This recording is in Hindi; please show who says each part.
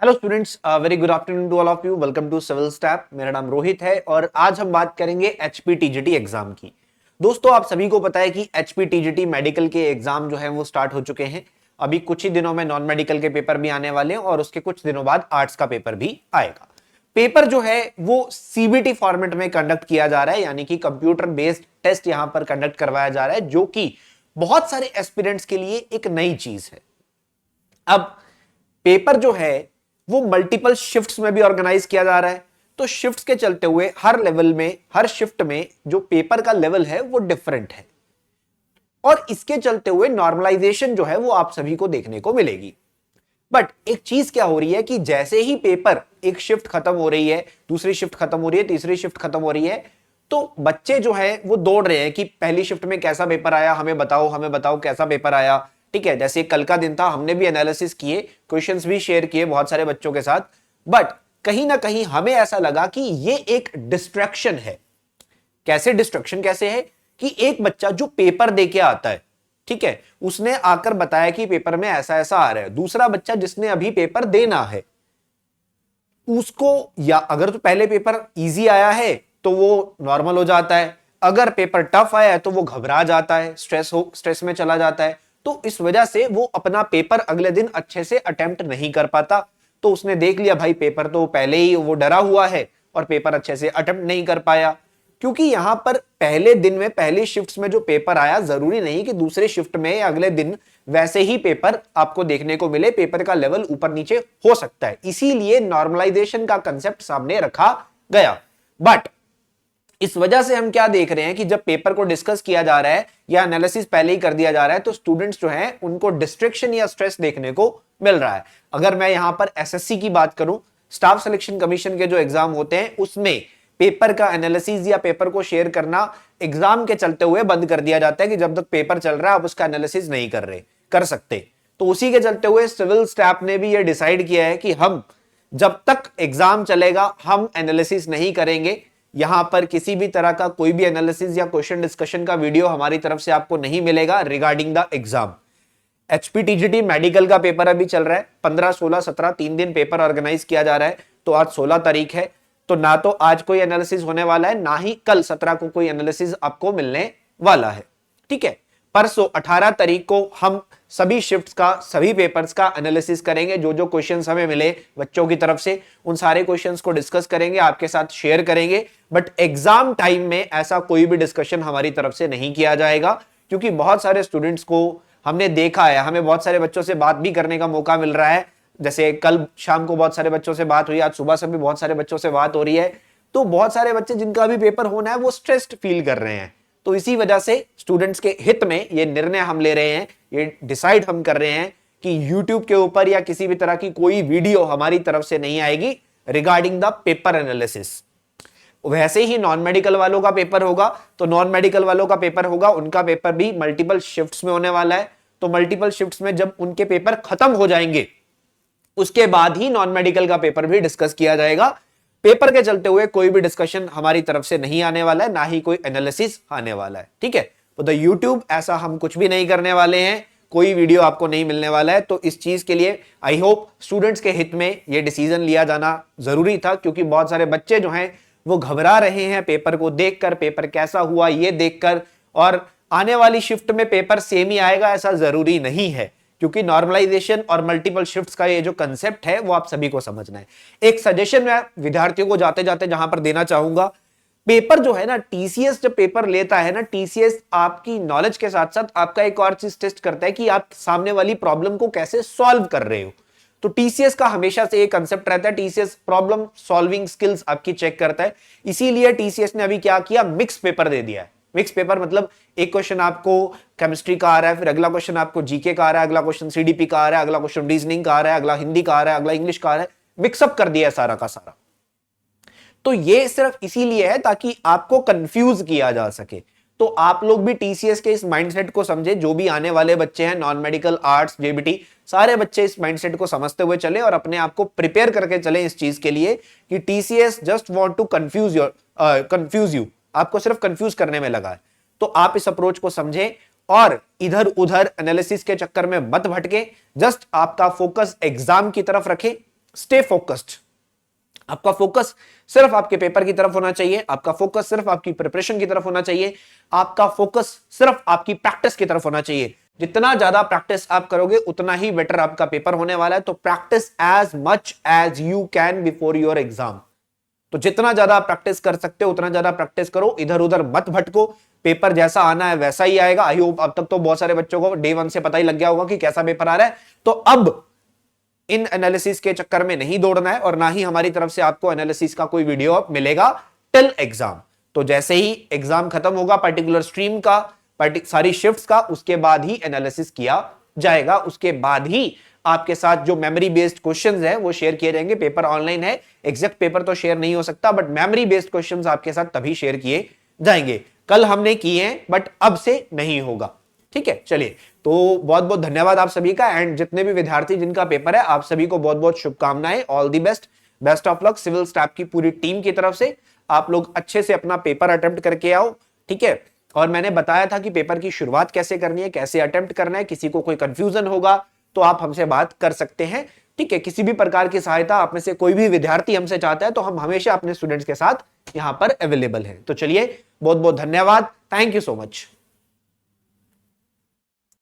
Speaker 1: Hello students, very good afternoon to all of you. Welcome to civil step. मेरा नाम रोहित है और आज हम बात करेंगे एचपीटीजीटी एग्जाम की। दोस्तों, आप सभी को पता है कि एचपीटीजीटी मेडिकल के एग्जाम जो है वो स्टार्ट हो चुके हैं। अभी कुछ ही दिनों में नॉन मेडिकल के पेपर भी आने वाले हैं और उसके कुछ दिनों बाद आर्ट्स का पेपर भी आएगा। पेपर जो है वो सीबीटी फॉर्मेट में कंडक्ट किया जा रहा है, यानी कि कंप्यूटर बेस्ड टेस्ट यहां पर कंडक्ट करवाया जा रहा है, जो कि बहुत सारे एस्पिरेंट्स के लिए एक नई चीज है। अब पेपर जो है वो मल्टीपल शिफ्ट्स में भी ऑर्गेनाइज किया जा रहा है, तो शिफ्ट्स के चलते हुए हर लेवल में, हर शिफ्ट में जो पेपर का लेवल है वो डिफरेंट है और इसके चलते हुए नॉर्मलाइजेशन जो है वो आप सभी को देखने को मिलेगी। बट एक चीज क्या हो रही है कि जैसे ही पेपर एक शिफ्ट खत्म हो रही है, दूसरी शिफ्ट खत्म हो रही है, तीसरी शिफ्ट खत्म हो रही है, तो बच्चे जो है वो दौड़ रहे हैं कि पहली शिफ्ट में कैसा पेपर आया, हमें बताओ कैसा पेपर आया। ठीक है, जैसे कल का दिन था, हमने भी एनालिसिस किए, क्वेश्चंस भी शेयर किए बहुत सारे बच्चों के साथ, बट कहीं ना कहीं हमें ऐसा लगा कि ये एक डिस्ट्रैक्शन है। कैसे डिस्ट्रैक्शन कैसे है कि एक बच्चा जो पेपर दे के आता है, ठीक है, उसने आकर बताया कि पेपर में ऐसा ऐसा आ रहा है। दूसरा बच्चा जिसने अभी पेपर देना है उसको, या अगर तो पहले पेपर इजी आया है तो वो नॉर्मल हो जाता है, अगर पेपर टफ आया है तो वो घबरा जाता है, स्ट्रेस में चला जाता है। तो इस वजह से वो अपना पेपर अगले दिन अच्छे से अटेम्प्ट नहीं कर पाता। तो उसने देख लिया भाई पेपर तो पहले ही वो डरा हुआ है और पेपर अच्छे से अटेम्प्ट नहीं कर पाया। क्योंकि यहां पर पहले दिन में, पहली शिफ्ट में जो पेपर आया, जरूरी नहीं कि दूसरे शिफ्ट में या अगले दिन वैसे ही पेपर आपको देखने को मिले। पेपर का लेवल ऊपर नीचे हो सकता है, इसीलिए नॉर्मलाइजेशन का कंसेप्ट सामने रखा गया। बट इस वजह से हम क्या देख रहे हैं कि जब पेपर को डिस्कस किया जा रहा है या एनालिसिस पहले ही कर दिया जा रहा है, तो स्टूडेंट्स जो हैं उनको डिस्ट्रैक्शन या स्ट्रेस देखने को मिल रहा है। अगर मैं यहां पर एसएससी की बात करूं, स्टाफ सिलेक्शन कमीशन के जो एग्जाम होते हैं, उसमें पेपर का एनालिसिस या पेपर को शेयर करना एग्जाम के चलते हुए बंद कर दिया जाता है कि जब तक पेपर चल रहा है आप उसका एनालिसिस नहीं कर सकते। तो उसी के चलते हुए सिविल स्टाफ ने भी यह डिसाइड किया है कि हम जब तक एग्जाम चलेगा हम एनालिसिस नहीं करेंगे। यहां पर किसी भी तरह का कोई भी एनालिसिस या क्वेश्चन डिस्कशन का वीडियो हमारी तरफ से आपको नहीं मिलेगा रिगार्डिंग द एग्जाम। एचपीटीजीटी मेडिकल का पेपर अभी चल रहा है, 15, 16, 17 3 दिन पेपर ऑर्गेनाइज किया जा रहा है। तो आज 16 तारीख है, तो ना तो आज कोई एनालिसिस होने वाला है, ना ही कल 17 को कोई एनालिसिस आपको मिलने वाला है। ठीक है, परसों 18 तारीख को हम सभी शिफ्ट्स का, सभी पेपर्स का एनालिसिस करेंगे। जो जो क्वेश्चंस हमें मिले बच्चों की तरफ से, उन सारे क्वेश्चंस को डिस्कस करेंगे, आपके साथ शेयर करेंगे। बट एग्जाम टाइम में ऐसा कोई भी डिस्कशन हमारी तरफ से नहीं किया जाएगा, क्योंकि बहुत सारे स्टूडेंट्स को हमने देखा है, हमें बहुत सारे बच्चों से बात भी करने का मौका मिल रहा है। जैसे कल शाम को बहुत सारे बच्चों से बात हुई, आज सुबह से भी बहुत सारे बच्चों से बात हो रही है। तो बहुत सारे बच्चे जिनका भी पेपर होना है वो स्ट्रेस्ड फील कर रहे हैं। तो इसी वजह से स्टूडेंट्स के हित में ये निर्णय हम ले रहे हैं, ये डिसाइड हम कर रहे हैं कि YouTube के ऊपर या किसी भी तरह की कोई वीडियो हमारी तरफ से नहीं आएगी रिगार्डिंग द पेपर एनालिसिस। वैसे ही नॉन मेडिकल वालों का पेपर होगा, तो नॉन मेडिकल वालों का पेपर होगा, उनका पेपर भी मल्टीपल शिफ्ट्स में होने वाला है। तो मल्टीपल शिफ्ट्स में जब उनके पेपर खत्म हो जाएंगे उसके बाद ही नॉन मेडिकल का पेपर भी डिस्कस किया जाएगा। पेपर के चलते हुए कोई भी डिस्कशन हमारी तरफ से नहीं आने वाला है, ना ही कोई एनालिसिस आने वाला है। ठीक है, तो द यूट्यूब ऐसा हम कुछ भी नहीं करने वाले हैं, कोई वीडियो आपको नहीं मिलने वाला है। तो इस चीज के लिए आई होप स्टूडेंट्स के हित में यह डिसीजन लिया जाना जरूरी था, क्योंकि बहुत सारे बच्चे जो हैं वो घबरा रहे हैं पेपर को देखकर, पेपर कैसा हुआ ये देखकर। और आने वाली शिफ्ट में पेपर सेम ही आएगा ऐसा जरूरी नहीं है, क्योंकि नॉर्मलाइजेशन और मल्टीपल शिफ्ट्स का ये जो कंसेप्ट है वो आप सभी को समझना है। एक सजेशन मैं विद्यार्थियों को जाते जाते जहां पर देना चाहूंगा, पेपर जो है ना, टीसीएस जब पेपर लेता है ना, टीसीएस आपकी नॉलेज के साथ साथ आपका एक और चीज टेस्ट करता है कि आप सामने वाली प्रॉब्लम को कैसे सॉल्व कर रहे हो। तो टीसीएस का हमेशा से एक कंसेप्ट रहता है, टीसीएस प्रॉब्लम सॉल्विंग स्किल्स आपकी चेक करता है। इसीलिए टीसीएस ने अभी क्या किया, मिक्स पेपर दे दिया है। मिक्स पेपर मतलब एक क्वेश्चन आपको केमिस्ट्री का आ रहा है, फिर अगला क्वेश्चन आपको जीके का आ रहा है, अगला क्वेश्चन सीडीपी का आ रहा है, अगला क्वेश्चन रीजनिंग का आ रहा है, अगला हिंदी का आ रहा है, अगला इंग्लिश का आ रहा है। मिक्सअप कर दिया है सारा का सारा। तो ये सिर्फ इसीलिए है ताकि आपको कंफ्यूज किया जा सके। तो आप लोग भी टीसीएस के इस माइंडसेट को समझे, जो भी आने वाले बच्चे हैं, नॉन मेडिकल, आर्ट्स, जेबीटी, सारे बच्चे इस माइंडसेट को समझते हुए चले और अपने आप को प्रिपेयर करके चले इस चीज के लिए कि TCS just want to confuse you, आपको सिर्फ कंफ्यूज करने में लगा है। तो आप इस अप्रोच को समझें और इधर उधर एनालिसिस के चक्कर में मत भटके, जस्ट आपका फोकस एग्जाम की तरफ रखें। Stay focused. आपका फोकस सिर्फ आपके पेपर की तरफ होना चाहिए, आपका फोकस सिर्फ आपकी प्रिपरेशन की तरफ होना चाहिए, आपका फोकस सिर्फ आपकी प्रैक्टिस की तरफ होना चाहिए। जितना ज्यादा प्रैक्टिस आप करोगे उतना ही बेटर आपका पेपर होने वाला है। तो practice as much as you can before your exam. तो जितना ज्यादा आप प्रैक्टिस कर सकते हो उतना ज्यादा प्रैक्टिस करो, इधर उधर मत भटको। पेपर जैसा आना है वैसा ही आएगा। आई होप अब तक तो बहुत सारे बच्चों को डे 1 से पता ही लग गया होगा कि कैसा पेपर आ रहा है। तो अब इन एनालिसिस के चक्कर में नहीं दौड़ना है और ना ही हमारी तरफ से आपको एनालिसिस का कोई वीडियो मिलेगा टिल एग्जाम। तो जैसे ही एग्जाम खत्म होगा पर्टिकुलर स्ट्रीम का, सारी शिफ्ट्स का, उसके बाद ही एनालिसिस किया जाएगा। उसके बाद ही आपके साथ जो मेमोरी बेस्ड क्वेश्चंस है वो शेयर किए जाएंगे। पेपर ऑनलाइन है, एग्जैक्ट पेपर तो शेयर नहीं हो सकता, बट मेमोरी बेस्ड क्वेश्चंस आपके साथ तभी शेयर किए जाएंगे। कल हमने किए हैं बट अब से नहीं होगा। ठीक है, चलिए, तो बहुत बहुत धन्यवाद आप सभी का। एंड जितने भी विद्यार्थी जिनका पेपर है आप सभी को बहुत बहुत शुभकामनाएं। All the best, best of luck. Civil staff की पूरी टीम की तरफ से आप लोग अच्छे से अपना पेपर अटेम्प्ट करके आओ। ठीक है, और मैंने बताया था कि पेपर की शुरुआत कैसे करनी है, कैसे अटेम्प्ट करना है। किसी को कोई कंफ्यूजन होगा तो आप हमसे बात कर सकते हैं। ठीक है, किसी भी प्रकार की सहायता आप में से कोई भी विद्यार्थी हमसे चाहता है तो हम हमेशा अपने स्टूडेंट्स के साथ यहां पर अवेलेबल हैं। तो चलिए, बहुत बहुत धन्यवाद। Thank you so much.